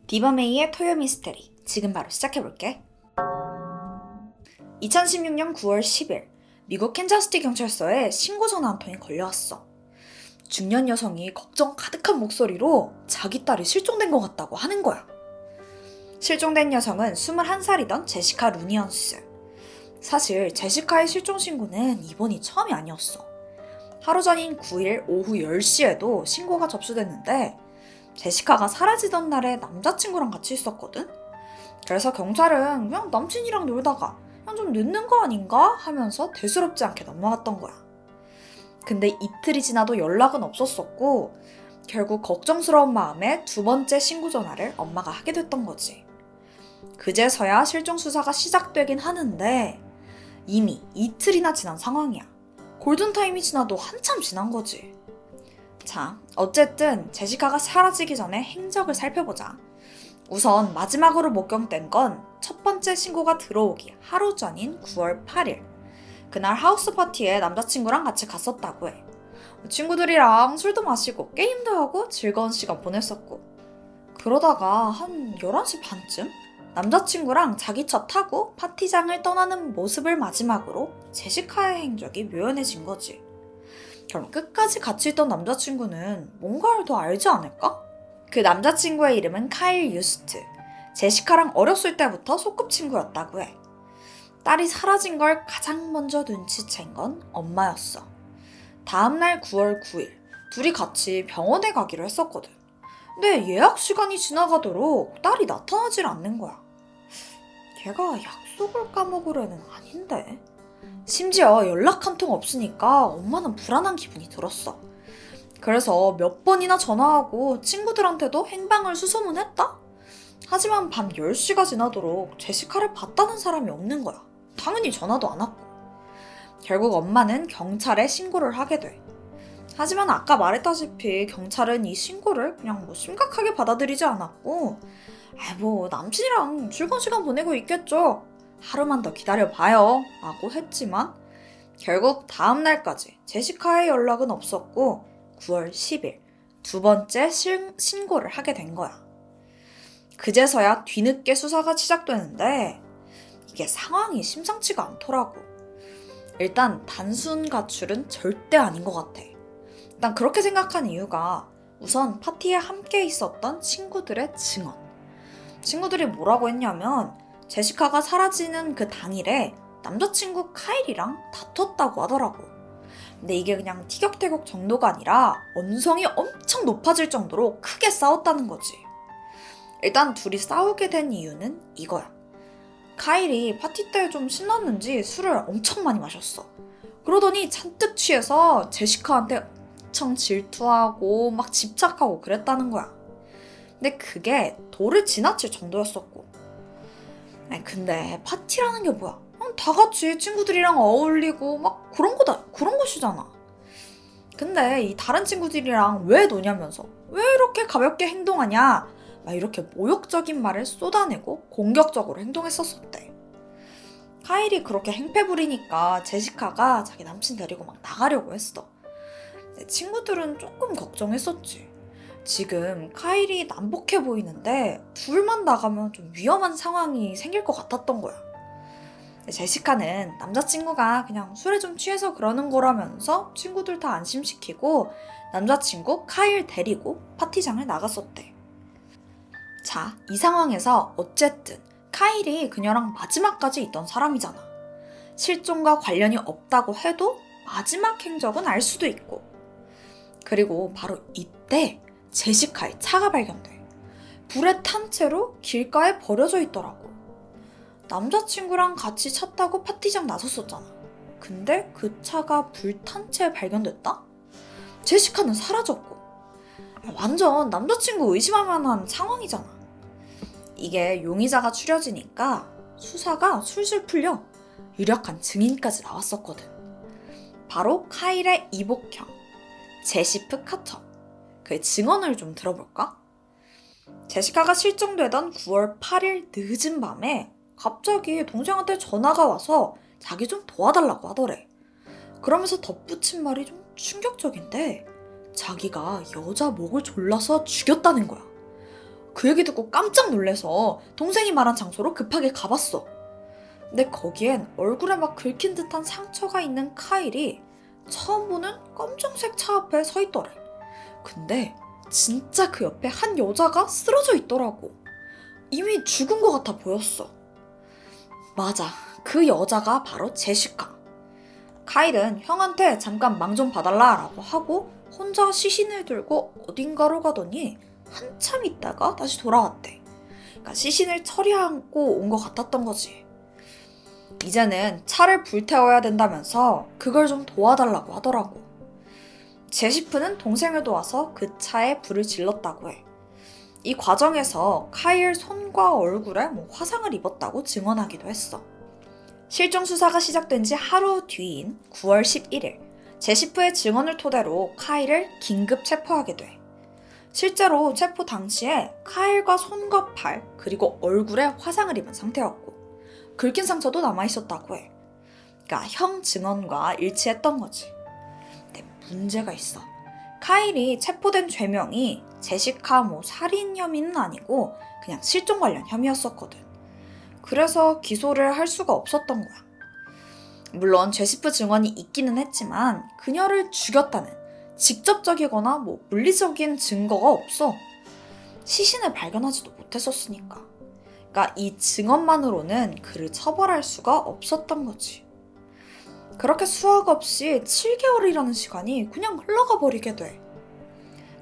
디버메이의 토요 미스테리, 지금 바로 시작해볼게. 2016년 9월 10일, 미국 캔자스티 경찰서에 신고 전화 한 통이 걸려왔어. 중년 여성이 걱정 가득한 목소리로 자기 딸이 실종된 것 같다고 하는 거야. 실종된 여성은 21살이던 제시카 루니언스. 사실 제시카의 실종 신고는 이번이 처음이 아니었어. 하루 전인 9일 오후 10시에도 신고가 접수됐는데 제시카가 사라지던 날에 남자친구랑 같이 있었거든? 그래서 경찰은 그냥 남친이랑 놀다가 그냥 좀 늦는 거 아닌가 하면서 대수롭지 않게 넘어갔던 거야. 근데 이틀이 지나도 연락은 없었었고 결국 걱정스러운 마음에 두 번째 신고 전화를 엄마가 하게 됐던 거지. 그제서야 실종 수사가 시작되긴 하는데 이미 이틀이나 지난 상황이야. 골든타임이 지나도 한참 지난 거지. 자, 어쨌든 제시카가 사라지기 전에 행적을 살펴보자. 우선 마지막으로 목격된 건 첫 번째 신고가 들어오기 하루 전인 9월 8일. 그날 하우스 파티에 남자친구랑 같이 갔었다고 해. 친구들이랑 술도 마시고 게임도 하고 즐거운 시간 보냈었고. 그러다가 한 11시 반쯤 남자친구랑 자기 차 타고 파티장을 떠나는 모습을 마지막으로 제시카의 행적이 묘연해진 거지. 그럼 끝까지 같이 있던 남자친구는 뭔가를 더 알지 않을까? 그 남자친구의 이름은 카일 유스트. 제시카랑 어렸을 때부터 소꿉친구였다고 해. 딸이 사라진 걸 가장 먼저 눈치챈 건 엄마였어. 다음날 9월 9일, 둘이 같이 병원에 가기로 했었거든. 근데 예약 시간이 지나가도록 딸이 나타나질 않는 거야. 걔가 약속을 까먹으려는 아닌데? 심지어 연락 한 통 없으니까 엄마는 불안한 기분이 들었어. 그래서 몇 번이나 전화하고 친구들한테도 행방을 수소문했다? 하지만 밤 10시가 지나도록 제시카를 봤다는 사람이 없는 거야. 당연히 전화도 안 왔고. 결국 엄마는 경찰에 신고를 하게 돼. 하지만 아까 말했다시피 경찰은 이 신고를 그냥 심각하게 받아들이지 않았고 남친이랑 즐거운 시간 보내고 있겠죠. 하루만 더 기다려봐요 라고 했지만 결국 다음날까지 제시카의 연락은 없었고 9월 10일 두 번째 신고를 하게 된 거야. 그제서야 뒤늦게 수사가 시작되는데 이게 상황이 심상치가 않더라고. 일단 단순 가출은 절대 아닌 것 같아. 난 그렇게 생각한 이유가 우선 파티에 함께 있었던 친구들의 증언. 친구들이 뭐라고 했냐면 제시카가 사라지는 그 당일에 남자친구 카일이랑 다퉜다고 하더라고. 근데 이게 그냥 티격태격 정도가 아니라 언성이 엄청 높아질 정도로 크게 싸웠다는 거지. 일단 둘이 싸우게 된 이유는 이거야. 카일이 파티 때 좀 신났는지 술을 엄청 많이 마셨어. 그러더니 잔뜩 취해서 제시카한테 엄청 질투하고 막 집착하고 그랬다는 거야. 근데 그게 도를 지나칠 정도였었고. 근데 파티라는 게 뭐야? 다 같이 친구들이랑 어울리고 막 그런 것이잖아. 근데 이 다른 친구들이랑 왜 노냐면서 왜 이렇게 가볍게 행동하냐? 막 이렇게 모욕적인 말을 쏟아내고 공격적으로 행동했었대. 카일이 그렇게 행패 부리니까 제시카가 자기 남친 데리고 막 나가려고 했어. 내 친구들은 조금 걱정했었지. 지금 카일이 난폭해 보이는데 둘만 나가면 좀 위험한 상황이 생길 것 같았던 거야. 제시카는 남자친구가 그냥 술에 좀 취해서 그러는 거라면서 친구들 다 안심시키고 남자친구 카일 데리고 파티장을 나갔었대. 자, 이 상황에서 어쨌든 카일이 그녀랑 마지막까지 있던 사람이잖아. 실종과 관련이 없다고 해도 마지막 행적은 알 수도 있고. 그리고 바로 이때 제시카의 차가 발견돼. 불에 탄 채로 길가에 버려져 있더라고. 남자친구랑 같이 차 타고 파티장 나섰었잖아. 근데 그 차가 불탄 채 발견됐다? 제시카는 사라졌고. 완전 남자친구 의심할 만한 상황이잖아. 이게 용의자가 추려지니까 수사가 술술 풀려 유력한 증인까지 나왔었거든. 바로 카일의 이복형, 제시프 카터. 그의 증언을 좀 들어볼까? 제시카가 실종되던 9월 8일 늦은 밤에 갑자기 동생한테 전화가 와서 자기 좀 도와달라고 하더래. 그러면서 덧붙인 말이 좀 충격적인데 자기가 여자 목을 졸라서 죽였다는 거야. 그 얘기 듣고 깜짝 놀래서 동생이 말한 장소로 급하게 가봤어. 근데 거기엔 얼굴에 막 긁힌 듯한 상처가 있는 카일이 처음 보는 검정색 차 앞에 서 있더래. 근데 진짜 그 옆에 한 여자가 쓰러져 있더라고. 이미 죽은 것 같아 보였어. 맞아, 그 여자가 바로 제시카. 카일은 형한테 잠깐 망 좀 봐달라라고 하고 혼자 시신을 들고 어딘가로 가더니 한참 있다가 다시 돌아왔대. 그러니까 시신을 처리하고 온 것 같았던 거지. 이제는 차를 불태워야 된다면서 그걸 좀 도와달라고 하더라고. 제시프는 동생을 도와서 그 차에 불을 질렀다고 해. 이 과정에서 카일 손과 얼굴에 화상을 입었다고 증언하기도 했어. 실종 수사가 시작된 지 하루 뒤인 9월 11일, 제시프의 증언을 토대로 카일을 긴급 체포하게 돼. 실제로 체포 당시에 카일과 손과 팔, 그리고 얼굴에 화상을 입은 상태였고 긁힌 상처도 남아있었다고 해. 그러니까 형 증언과 일치했던 거지. 근데 문제가 있어. 카일이 체포된 죄명이 제시카 살인 혐의는 아니고 그냥 실종 관련 혐의였었거든. 그래서 기소를 할 수가 없었던 거야. 물론 제시프 증언이 있기는 했지만 그녀를 죽였다는 직접적이거나 물리적인 증거가 없어. 시신을 발견하지도 못했었으니까. 그러니까 이 증언만으로는 그를 처벌할 수가 없었던 거지. 그렇게 수학 없이 7개월이라는 시간이 그냥 흘러가 버리게 돼.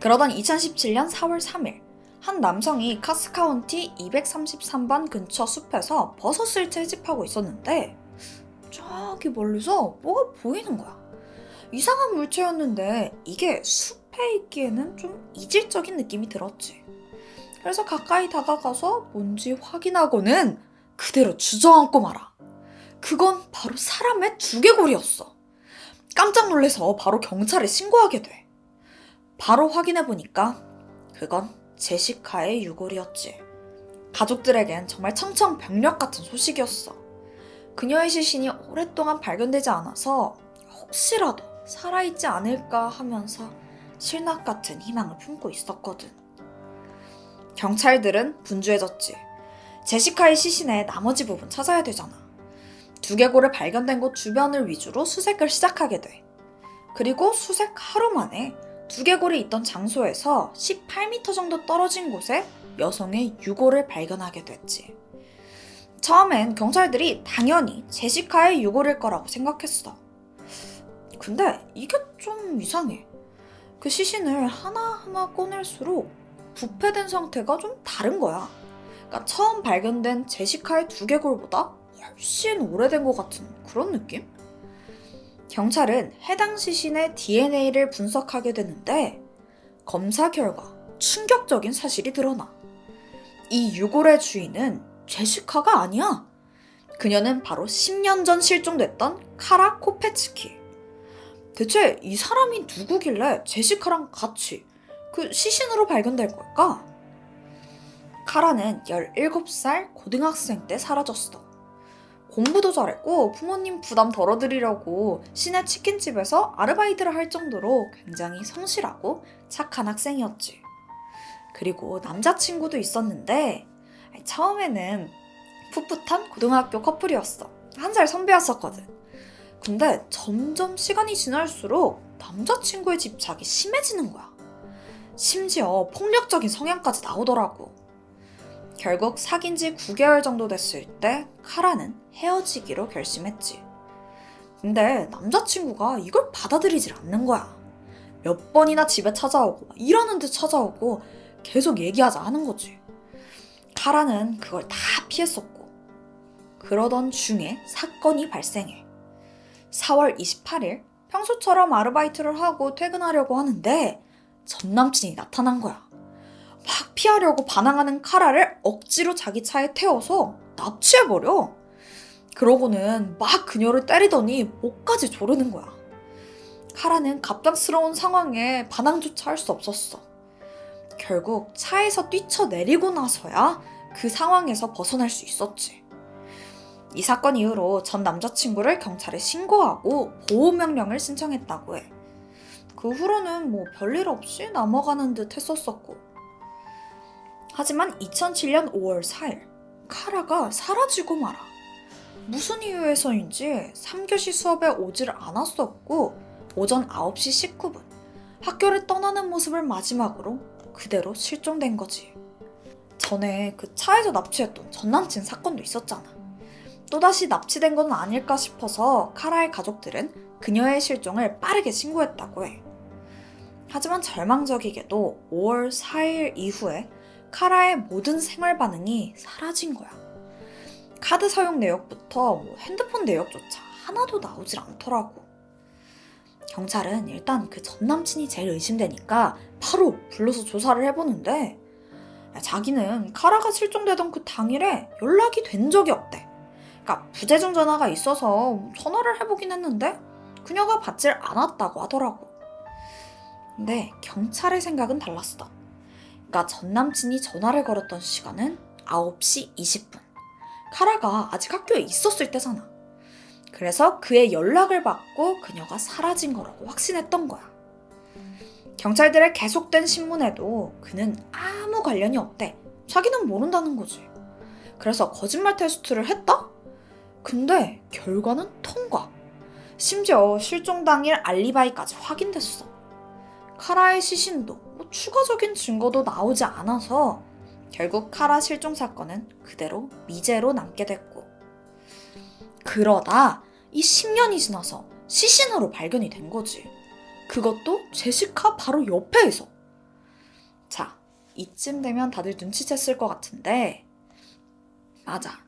그러던 2017년 4월 3일, 한 남성이 카스카운티 233번 근처 숲에서 버섯을 채집하고 있었는데 저기 멀리서 뭐가 보이는 거야. 이상한 물체였는데 이게 숲에 있기에는 좀 이질적인 느낌이 들었지. 그래서 가까이 다가가서 뭔지 확인하고는 그대로 주저앉고 말아. 그건 바로 사람의 두개골이었어. 깜짝 놀라서 바로 경찰에 신고하게 돼. 바로 확인해보니까 그건 제시카의 유골이었지. 가족들에겐 정말 청천벽력 같은 소식이었어. 그녀의 시신이 오랫동안 발견되지 않아서 혹시라도 살아있지 않을까 하면서 실낱 같은 희망을 품고 있었거든. 경찰들은 분주해졌지. 제시카의 시신의 나머지 부분 찾아야 되잖아. 두개골을 발견된 곳 주변을 위주로 수색을 시작하게 돼. 그리고 수색 하루 만에 두개골이 있던 장소에서 18m 정도 떨어진 곳에 여성의 유골을 발견하게 됐지. 처음엔 경찰들이 당연히 제시카의 유골일 거라고 생각했어. 근데 이게 좀 이상해. 그 시신을 하나하나 꺼낼수록 부패된 상태가 좀 다른 거야. 그러니까 처음 발견된 제시카의 두개골보다 훨씬 오래된 것 같은 그런 느낌? 경찰은 해당 시신의 DNA를 분석하게 되는데 검사 결과 충격적인 사실이 드러나. 이 유골의 주인은 제시카가 아니야. 그녀는 바로 10년 전 실종됐던 카라 코페츠키. 대체 이 사람이 누구길래 제시카랑 같이 그 시신으로 발견될 걸까? 카라는 17살 고등학생 때 사라졌어. 공부도 잘했고 부모님 부담 덜어드리려고 시내 치킨집에서 아르바이트를 할 정도로 굉장히 성실하고 착한 학생이었지. 그리고 남자친구도 있었는데 처음에는 풋풋한 고등학교 커플이었어. 1살 선배였었거든. 근데 점점 시간이 지날수록 남자친구의 집착이 심해지는 거야. 심지어 폭력적인 성향까지 나오더라고. 결국 사귄 지 9개월 정도 됐을 때 카라는 헤어지기로 결심했지. 근데 남자친구가 이걸 받아들이질 않는 거야. 몇 번이나 집에 찾아오고 이러는 듯 찾아오고 계속 얘기하자 하는 거지. 카라는 그걸 다 피했었고. 그러던 중에 사건이 발생해. 4월 28일 평소처럼 아르바이트를 하고 퇴근하려고 하는데 전 남친이 나타난 거야. 막 피하려고 반항하는 카라를 억지로 자기 차에 태워서 납치해버려. 그러고는 막 그녀를 때리더니 목까지 조르는 거야. 카라는 갑작스러운 상황에 반항조차 할 수 없었어. 결국 차에서 뛰쳐내리고 나서야 그 상황에서 벗어날 수 있었지. 이 사건 이후로 전 남자친구를 경찰에 신고하고 보호명령을 신청했다고 해. 그 후로는 별일 없이 넘어가는 듯 했었었고. 하지만 2007년 5월 4일, 카라가 사라지고 말아. 무슨 이유에서인지 3교시 수업에 오질 않았었고 오전 9시 19분 학교를 떠나는 모습을 마지막으로 그대로 실종된 거지. 전에 그 차에서 납치했던 전남친 사건도 있었잖아. 또다시 납치된 건 아닐까 싶어서 카라의 가족들은 그녀의 실종을 빠르게 신고했다고 해. 하지만 절망적이게도 5월 4일 이후에 카라의 모든 생활 반응이 사라진 거야. 카드 사용 내역부터 핸드폰 내역조차 하나도 나오질 않더라고. 경찰은 일단 그 전남친이 제일 의심되니까 바로 불러서 조사를 해보는데 자기는 카라가 실종되던 그 당일에 연락이 된 적이 없대. 그러니까 부재중 전화가 있어서 전화를 해보긴 했는데 그녀가 받질 않았다고 하더라고. 근데 경찰의 생각은 달랐어. 그러니까 전남친이 전화를 걸었던 시간은 9시 20분. 카라가 아직 학교에 있었을 때잖아. 그래서 그의 연락을 받고 그녀가 사라진 거라고 확신했던 거야. 경찰들의 계속된 신문에도 그는 아무 관련이 없대. 자기는 모른다는 거지. 그래서 거짓말 테스트를 했다? 근데 결과는 통과. 심지어 실종 당일 알리바이까지 확인됐어. 카라의 시신도 추가적인 증거도 나오지 않아서 결국 카라 실종 사건은 그대로 미제로 남게 됐고, 그러다 이 10년이 지나서 시신으로 발견이 된 거지. 그것도 제시카 바로 옆에서. 자, 이쯤 되면 다들 눈치챘을 것 같은데 맞아,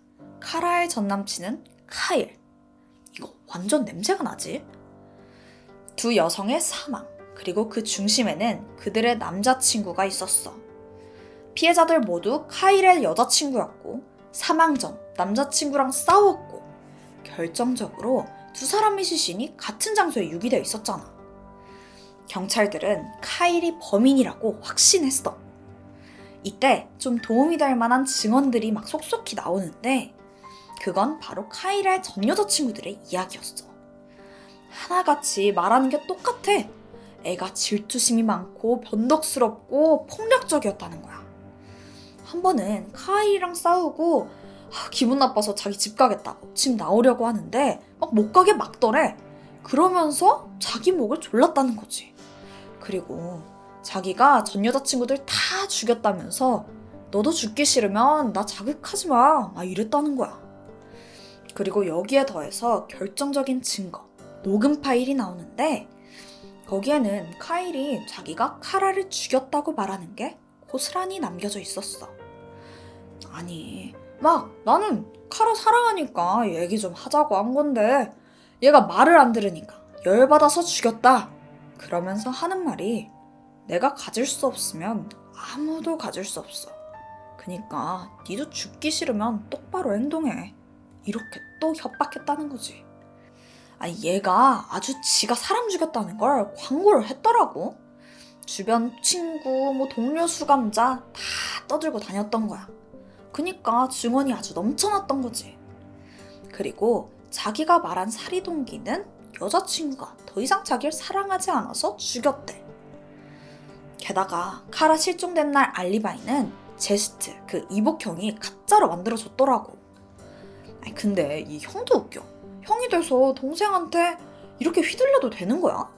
카라의 전남친은 카일. 이거 완전 냄새가 나지? 두 여성의 사망, 그리고 그 중심에는 그들의 남자친구가 있었어. 피해자들 모두 카일의 여자친구였고 사망 전 남자친구랑 싸웠고 결정적으로 두 사람의 시신이 같은 장소에 유기되어 있었잖아. 경찰들은 카일이 범인이라고 확신했어. 이때 좀 도움이 될 만한 증언들이 막 속속히 나오는데 그건 바로 카일의 전 여자친구들의 이야기였어. 하나같이 말하는 게 똑같아. 애가 질투심이 많고 변덕스럽고 폭력적이었다는 거야. 한 번은 카일이랑 싸우고 기분 나빠서 자기 집 가겠다고 집 나오려고 하는데 막 못 가게 막더래. 그러면서 자기 목을 졸랐다는 거지. 그리고 자기가 전 여자친구들 다 죽였다면서 너도 죽기 싫으면 나 자극하지 마, 막 이랬다는 거야. 그리고 여기에 더해서 결정적인 증거, 녹음 파일이 나오는데 거기에는 카일이 자기가 카라를 죽였다고 말하는 게 고스란히 남겨져 있었어. 아니, 막 나는 카라 사랑하니까 얘기 좀 하자고 한 건데 얘가 말을 안 들으니까 열받아서 죽였다. 그러면서 하는 말이 내가 가질 수 없으면 아무도 가질 수 없어. 그니까 니도 죽기 싫으면 똑바로 행동해. 이렇게 또 협박했다는 거지. 아니, 얘가 아주 지가 사람 죽였다는 걸 광고를 했더라고. 주변 친구, 동료 수감자 다 떠들고 다녔던 거야. 그니까 증언이 아주 넘쳐났던 거지. 그리고 자기가 말한 살해 동기는 여자친구가 더 이상 자기를 사랑하지 않아서 죽였대. 게다가 카라 실종된 날 알리바이는 제스트, 그 이복형이 가짜로 만들어줬더라고. 아니, 근데 이 형도 웃겨. 형이 돼서 동생한테 이렇게 휘둘려도 되는 거야?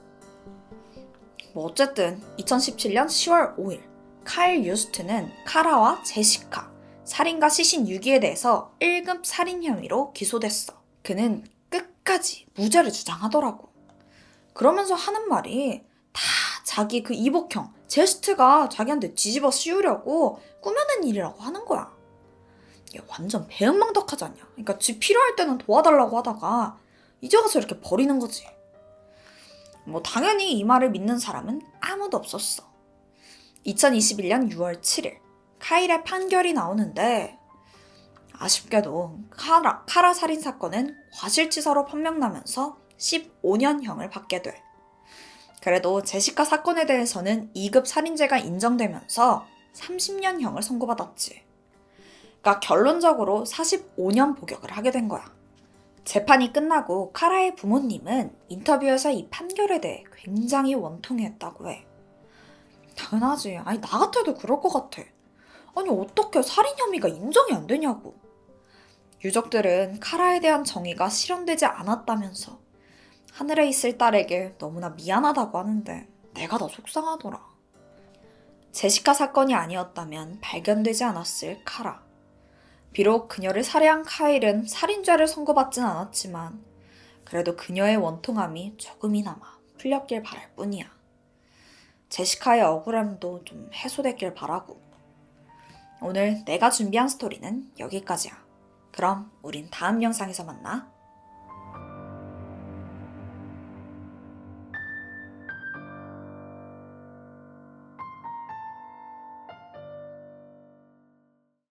어쨌든 2017년 10월 5일 카일 유스트는 카라와 제시카, 살인과 시신 유기에 대해서 1급 살인 혐의로 기소됐어. 그는 끝까지 무죄를 주장하더라고. 그러면서 하는 말이 다 자기 그 이복형, 제스트가 자기한테 뒤집어 씌우려고 꾸며낸 일이라고 하는 거야. 이게 완전 배은망덕하지 않냐. 그러니까 지 필요할 때는 도와달라고 하다가 이제 와서 이렇게 버리는 거지. 당연히 이 말을 믿는 사람은 아무도 없었어. 2021년 6월 7일 카일의 판결이 나오는데 아쉽게도 카라 살인 사건은 과실치사로 판명나면서 15년형을 받게 돼. 그래도 제시카 사건에 대해서는 2급 살인죄가 인정되면서 30년형을 선고받았지. 그러니까 결론적으로 45년 복역을 하게 된 거야. 재판이 끝나고 카라의 부모님은 인터뷰에서 이 판결에 대해 굉장히 원통했다고 해. 당연하지. 아니, 나 같아도 그럴 것 같아. 아니 어떻게 살인 혐의가 인정이 안 되냐고. 유족들은 카라에 대한 정의가 실현되지 않았다면서 하늘에 있을 딸에게 너무나 미안하다고 하는데 내가 더 속상하더라. 제시카 사건이 아니었다면 발견되지 않았을 카라. 비록 그녀를 살해한 카일은 살인죄를 선고받진 않았지만 그래도 그녀의 원통함이 조금이나마 풀렸길 바랄 뿐이야. 제시카의 억울함도 좀 해소됐길 바라고. 오늘 내가 준비한 스토리는 여기까지야. 그럼 우린 다음 영상에서 만나.